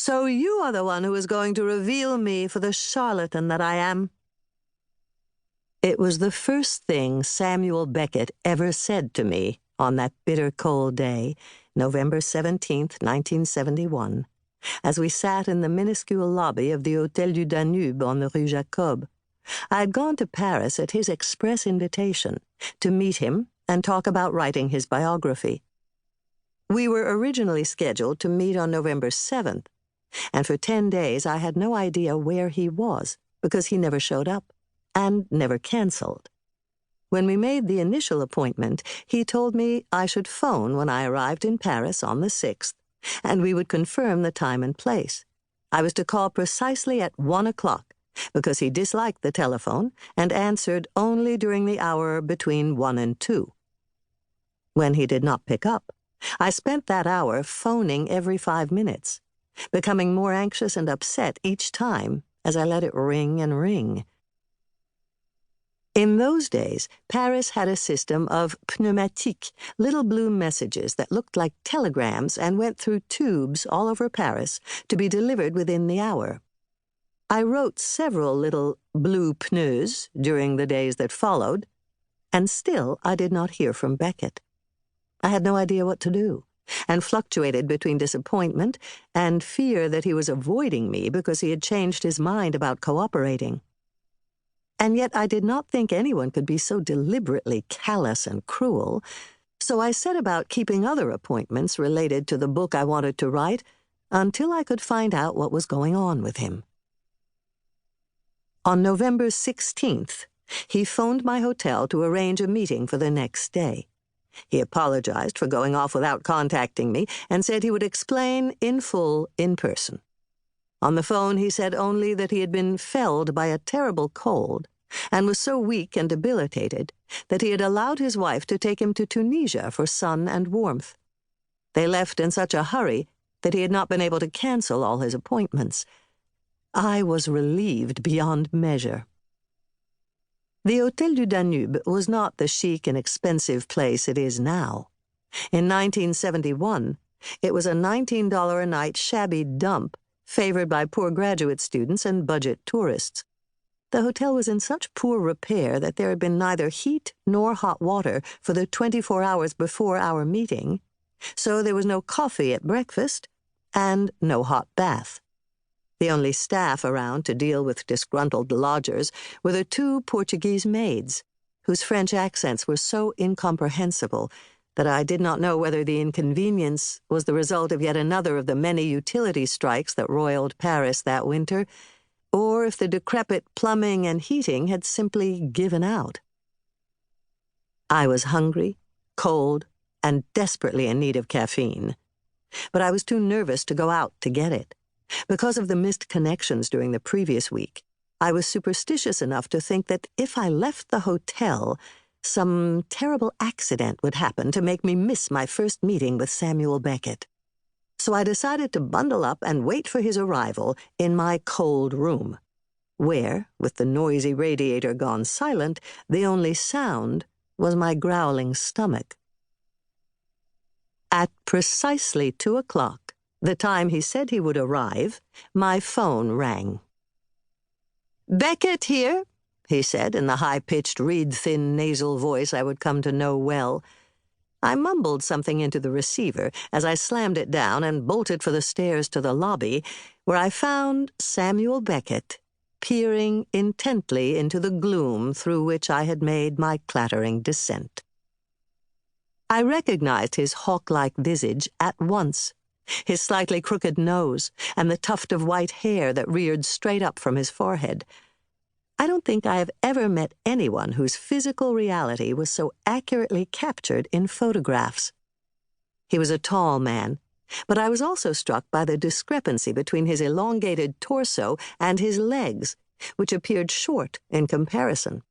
So you are the one who is going to reveal me for the charlatan that I am. It was the first thing Samuel Beckett ever said to me on that bitter cold day, November 17th, 1971, as we sat in the minuscule lobby of the Hôtel du Danube on the Rue Jacob. I had gone to Paris at his express invitation to meet him and talk about writing his biography. We were originally scheduled to meet on November 7th, and for 10 days I had no idea where he was because he never showed up and never canceled. When we made the initial appointment, he told me I should phone when I arrived in Paris on the 6th, and we would confirm the time and place. I was to call precisely at 1 o'clock, because he disliked the telephone and answered only during the hour between 1 and 2. When he did not pick up, I spent that hour phoning every 5 minutes, becoming more anxious and upset each time as I let it ring and ring. In those days, Paris had a system of pneumatiques, little blue messages that looked like telegrams and went through tubes all over Paris to be delivered within the hour. I wrote several little blue pneus during the days that followed, and still I did not hear from Beckett. I had no idea what to do, and fluctuated between disappointment and fear that he was avoiding me because he had changed his mind about cooperating. And yet I did not think anyone could be so deliberately callous and cruel, so I set about keeping other appointments related to the book I wanted to write until I could find out what was going on with him. On November 16th, he phoned my hotel to arrange a meeting for the next day. He apologized for going off without contacting me and said he would explain in full in person. On the phone, he said only that he had been felled by a terrible cold and was so weak and debilitated that he had allowed his wife to take him to Tunisia for sun and warmth. They left in such a hurry that he had not been able to cancel all his appointments. I was relieved beyond measure. The Hôtel du Danube was not the chic and expensive place it is now. In 1971, it was a $19 a night shabby dump favored by poor graduate students and budget tourists. The hotel was in such poor repair that there had been neither heat nor hot water for the 24 hours before our meeting, so there was no coffee at breakfast and no hot bath. The only staff around to deal with disgruntled lodgers were the 2 Portuguese maids, whose French accents were so incomprehensible that I did not know whether the inconvenience was the result of yet another of the many utility strikes that roiled Paris that winter, or if the decrepit plumbing and heating had simply given out. I was hungry, cold, and desperately in need of caffeine, but I was too nervous to go out to get it. Because of the missed connections during the previous week, I was superstitious enough to think that if I left the hotel, some terrible accident would happen to make me miss my first meeting with Samuel Beckett. So I decided to bundle up and wait for his arrival in my cold room, where, with the noisy radiator gone silent, the only sound was my growling stomach. At precisely 2 o'clock, the time he said he would arrive, my phone rang. "Beckett here," he said in the high-pitched, reed-thin nasal voice I would come to know well. I mumbled something into the receiver as I slammed it down and bolted for the stairs to the lobby, where I found Samuel Beckett peering intently into the gloom through which I had made my clattering descent. I recognized his hawk-like visage at once, his slightly crooked nose, and the tuft of white hair that reared straight up from his forehead. I don't think I have ever met anyone whose physical reality was so accurately captured in photographs. He was a tall man, but I was also struck by the discrepancy between his elongated torso and his legs, which appeared short in comparison.